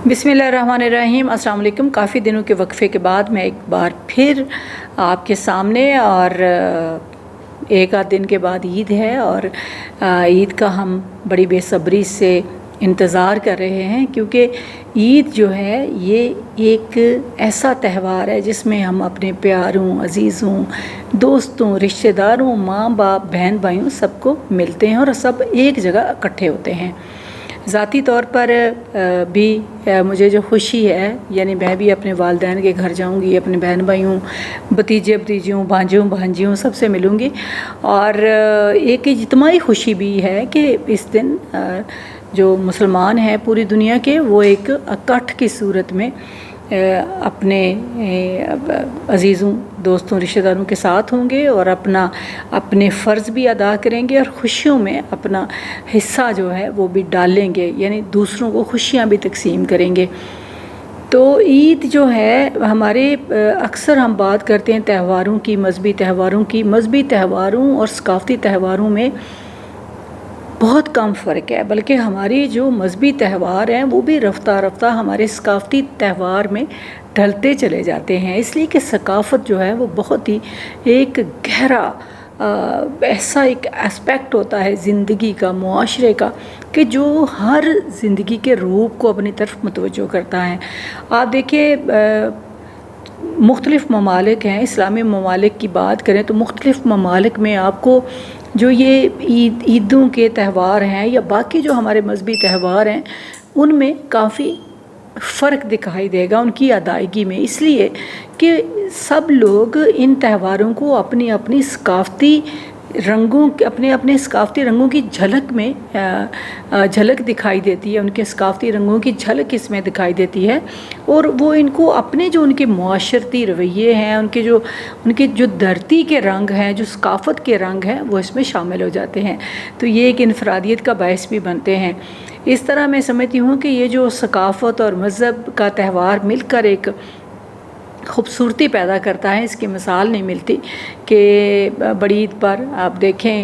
बिस्मिल्लाहिर्रहमानिर्रहीम। अस्सलाम वालेकुम। काफ़ी दिनों के वक्फे के बाद मैं एक बार फिर आपके सामने, और एक आध दिन के बाद ईद है, और ईद का हम बड़ी बेसब्री से इंतज़ार कर रहे हैं, क्योंकि ईद जो है ये एक ऐसा त्यौहार है जिसमें हम अपने प्यारों, अजीज़ों, दोस्तों, रिश्तेदारों, माँ बाप, बहन भाइयों सबको मिलते हैं और सब एक जगह इकट्ठे होते हैं। ज़ाती तौर पर भी मुझे जो खुशी है, यानी मैं भी अपने वालिदैन के घर जाऊंगी, अपने बहन भाइयों, भतीजे भतीजियों, भांजियों भांजियों सबसे मिलूंगी, और एक इज्तिमाई खुशी भी है कि इस दिन जो मुसलमान हैं पूरी दुनिया के, वो एक इकट्ठ की सूरत में अपने अजीज़ों, दोस्तों, रिश्तेदारों के साथ होंगे और अपने फ़र्ज़ भी अदा करेंगे और ख़ुशियों में अपना हिस्सा जो है वो भी डालेंगे, यानी दूसरों को खुशियाँ भी तकसीम करेंगे। तो ईद जो है हमारे, अक्सर हम बात करते हैं त्यौहारों की, मजहबी त्यौहारों और सकाफ़ती त्यौहारों में बहुत कम फ़र्क है, बल्कि हमारी जो मजहबी त्यौहार हैं वो भी रफ्ता रफ्ता हमारे सकाफ़ती त्यौहार में ढलते चले जाते हैं, इसलिए कि सकाफ़त जो है वो बहुत ही एक गहरा ऐसा एक एस्पेक्ट होता है ज़िंदगी का, मुआशरे का, कि जो हर ज़िंदगी के रूप को अपनी तरफ मुतवज्जो करता है। आप देखिए, मुख्तलिफ़ ममालिक हैं, इस्लामी ममालिक की बात करें तो मुख्तलिफ़ ममालिक में आपको जो ये ईदों के त्यौहार हैं या बाकी जो हमारे मजहबी त्यौहार हैं उनमें काफ़ी फ़र्क दिखाई देगा उनकी अदायगी में, इसलिए कि सब लोग इन त्यौहारों को अपनी अपनी सकाफ़ती रंगों, अपने सकाफ़ती रंगों की झलक में झलक दिखाई देती है, उनके सकाफ़ती रंगों की झलक इसमें दिखाई देती है, और वो इनको अपने जो उनके मुआशरती रवैये हैं, उनके जो धरती के रंग हैं, जो सकाफ़त के रंग हैं, वो इसमें शामिल हो जाते हैं। तो ये एक इनफरादियत का बायस भी बनते हैं। इस तरह मैं समझती हूँ कि ये जो सकाफ़त और मज़हब का त्यौहार मिलकर एक खूबसूरती पैदा करता है, इसकी मिसाल नहीं मिलती। कि बड़ी ईद पर आप देखें,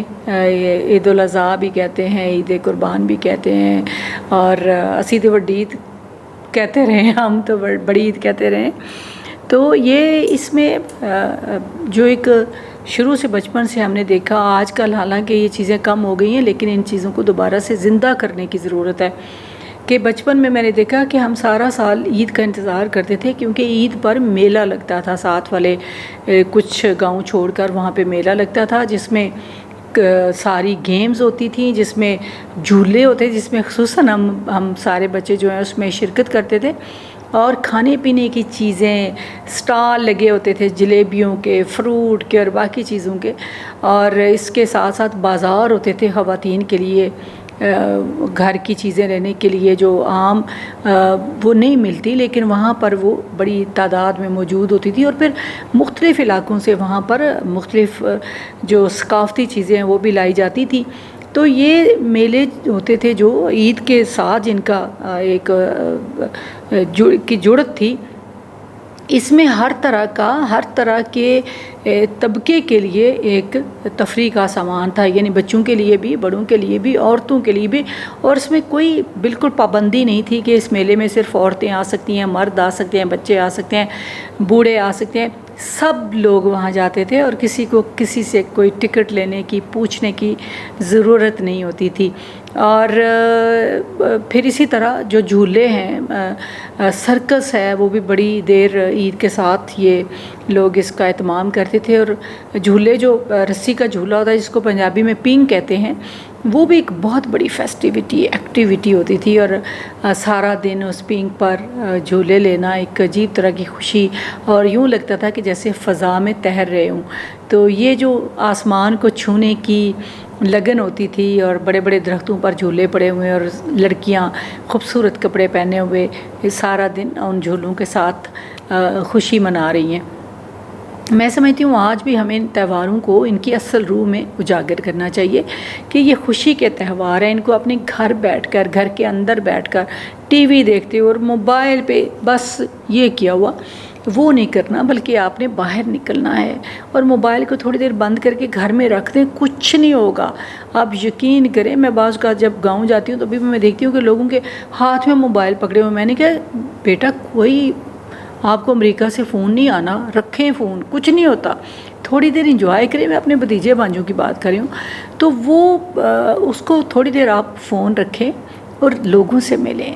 ईद उल अज़हा भी कहते हैं, ईद कुर्बान भी कहते हैं, और असी तो बड़ी ईद कहते रहे, हम तो बड़ी ईद कहते रहे। तो ये इसमें जो एक शुरू से बचपन से हमने देखा, आजकल हालांकि ये चीज़ें कम हो गई हैं, लेकिन इन चीज़ों को दोबारा से ज़िंदा करने की ज़रूरत है। कि बचपन में मैंने देखा कि हम सारा साल ईद का इंतज़ार करते थे, क्योंकि ईद पर मेला लगता था, साथ वाले कुछ गांव छोड़कर वहाँ पे मेला लगता था, जिसमें सारी गेम्स होती थी, जिसमें झूले होते, जिसमें ख़ुसूसन हम सारे बच्चे जो हैं उसमें शिरकत करते थे, और खाने पीने की चीज़ें, स्टॉल लगे होते थे जलेबियों के, फ्रूट के और बाकी चीज़ों के, और इसके साथ साथ बाज़ार होते थे ख़वातीन के लिए, घर की चीज़ें लेने के लिए जो आम वो नहीं मिलती, लेकिन वहाँ पर वो बड़ी तादाद में मौजूद होती थी, और फिर मुख्तलिफ़ इलाक़ों से वहाँ पर मुख्तलिफ़ जो सकाफ़ती चीज़ें हैं वो भी लाई जाती थी। तो ये मेले होते थे जो ईद के साथ जिनका एक जुड़त थी, इसमें हर तरह के तबके के लिए एक तफरीह का सामान था, यानी बच्चों के लिए भी, बड़ों के लिए भी, औरतों के लिए भी, और इसमें कोई बिल्कुल पाबंदी नहीं थी कि इस मेले में सिर्फ औरतें आ सकती हैं, मर्द आ सकते हैं, बच्चे आ सकते हैं, बूढ़े आ सकते हैं। सब लोग वहाँ जाते थे और किसी को किसी से कोई टिकट लेने की, पूछने की ज़रूरत नहीं होती थी। और फिर इसी तरह जो झूले हैं, सर्कस है, वो भी बड़ी देर ईद के साथ ये लोग इसका एहतमाम करते थे, और झूले जो रस्सी का झूला होता है जिसको पंजाबी में पींग कहते हैं, वो भी एक बहुत बड़ी एक्टिविटी होती थी, और सारा दिन उस पींग पर झूले लेना एक अजीब तरह की खुशी, और यूँ लगता था कि जैसे फ़ज़ा में तैर रहे हूँ। तो ये जो आसमान को छूने की लगन होती थी, और बड़े बड़े दरख्तों पर झूले पड़े हुए, और लड़कियाँ खूबसूरत कपड़े पहने हुए सारा दिन उन झूलों के साथ खुशी मना रही हैं। मैं समझती हूँ आज भी हमें इन त्यौहारों को इनकी असल रूह में उजागर करना चाहिए कि ये खुशी के त्यौहार हैं। इनको अपने घर बैठकर, घर के अंदर बैठकर टीवी देखते हुए और मोबाइल पे बस ये किया हुआ, وہ نہیں کرنا، بلکہ آپ نے باہر نکلنا ہے اور موبائل کو تھوڑی دیر بند کر کے گھر میں رکھ دیں، کچھ نہیں ہوگا۔ آپ یقین کریں، میں بعض کا جب گاؤں جاتی ہوں تو بھی میں دیکھتی ہوں کہ لوگوں کے ہاتھ میں موبائل پکڑے ہوئے۔ میں نے کہا بیٹا کوئی آپ کو امریکہ سے فون نہیں آنا، رکھیں فون، کچھ نہیں ہوتا، تھوڑی دیر انجوائے کریں۔ میں اپنے بھتیجے بھانجوں کی بات کر رہی ہوں، تو وہ اس کو تھوڑی دیر آپ فون رکھیں اور لوگوں سے ملیں،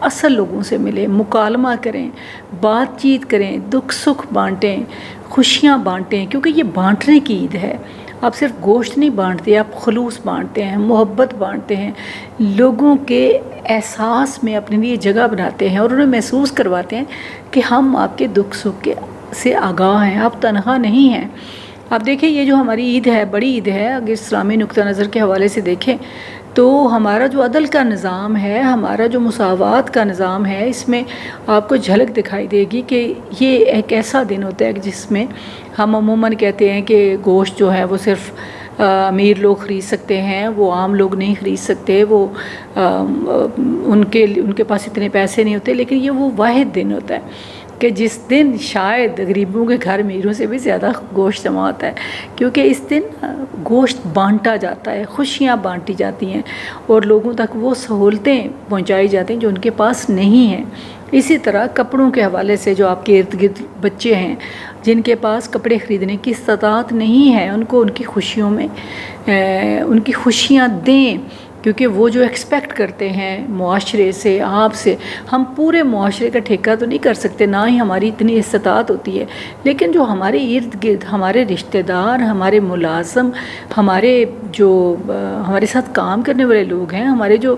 اصل لوگوں سے ملیں، مکالمہ کریں، بات چیت کریں، دکھ سکھ بانٹیں، خوشیاں بانٹیں، کیونکہ یہ بانٹنے کی عید ہے۔ آپ صرف گوشت نہیں بانٹتے، آپ خلوص بانٹتے ہیں، محبت بانٹتے ہیں، لوگوں کے احساس میں اپنے لیے جگہ بناتے ہیں اور انہیں محسوس کرواتے ہیں کہ ہم آپ کے دکھ سکھ سے آگاہ ہیں، آپ تنہا نہیں ہیں۔ آپ دیکھیں یہ جو ہماری عید ہے، بڑی عید ہے، اگر اسلامی نقطہ نظر کے حوالے سے دیکھیں تو ہمارا جو عدل کا نظام ہے، ہمارا جو مساوات کا نظام ہے، اس میں آپ کو جھلک دکھائی دے گی کہ یہ ایک ایسا دن ہوتا ہے جس میں ہم عموماً کہتے ہیں کہ گوشت جو ہے وہ صرف امیر لوگ خرید سکتے ہیں، وہ عام لوگ نہیں خرید سکتے، وہ ان کے پاس اتنے پیسے نہیں ہوتے، لیکن یہ وہ واحد دن ہوتا ہے کہ جس دن شاید غریبوں کے گھر امیروں سے بھی زیادہ گوشت جمع ہوتا ہے، کیونکہ اس دن گوشت بانٹا جاتا ہے، خوشیاں بانٹی جاتی ہیں اور لوگوں تک وہ سہولتیں پہنچائی جاتی ہیں جو ان کے پاس نہیں ہیں۔ اسی طرح کپڑوں کے حوالے سے جو آپ کے ارد گرد بچے ہیں جن کے پاس کپڑے خریدنے کی استطاعت نہیں ہے، ان کو ان کی خوشیوں میں ان کی خوشیاں دیں، کیونکہ وہ جو ایکسپیکٹ کرتے ہیں معاشرے سے، آپ سے، ہم پورے معاشرے کا ٹھیکہ تو نہیں کر سکتے، نہ ہی ہماری اتنی استطاعت ہوتی ہے، لیکن جو ہمارے ارد گرد ہمارے رشتہ دار، ہمارے ملازم، ہمارے جو ہمارے ساتھ کام کرنے والے لوگ ہیں، ہمارے جو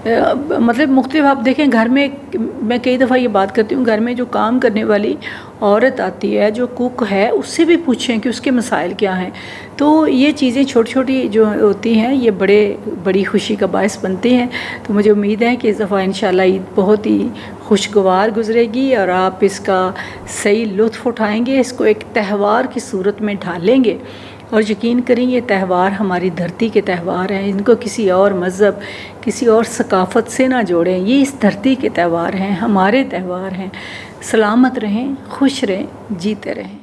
مطلب مختلف، آپ دیکھیں گھر میں کئی دفعہ یہ بات کرتی ہوں، گھر میں جو کام کرنے والی عورت آتی ہے، جو کوک ہے، اس سے بھی پوچھیں کہ اس کے مسائل کیا ہیں۔ تو یہ چیزیں چھوٹی چھوٹی جو ہوتی ہیں یہ بڑی خوشی کا باعث بنتی ہیں۔ تو مجھے امید ہے کہ اس دفعہ انشاءاللہ عید بہت ہی خوشگوار گزرے گی اور آپ اس کا صحیح لطف اٹھائیں گے، اس کو ایک تہوار کی صورت میں ڈھالیں گے، اور یقین کریں یہ تہوار ہماری دھرتی کے تہوار ہیں، ان کو کسی اور مذہب، کسی اور ثقافت سے نہ جوڑیں، یہ اس دھرتی کے تہوار ہیں، ہمارے تہوار ہیں۔ سلامت رہیں، خوش رہیں، جیتے رہیں۔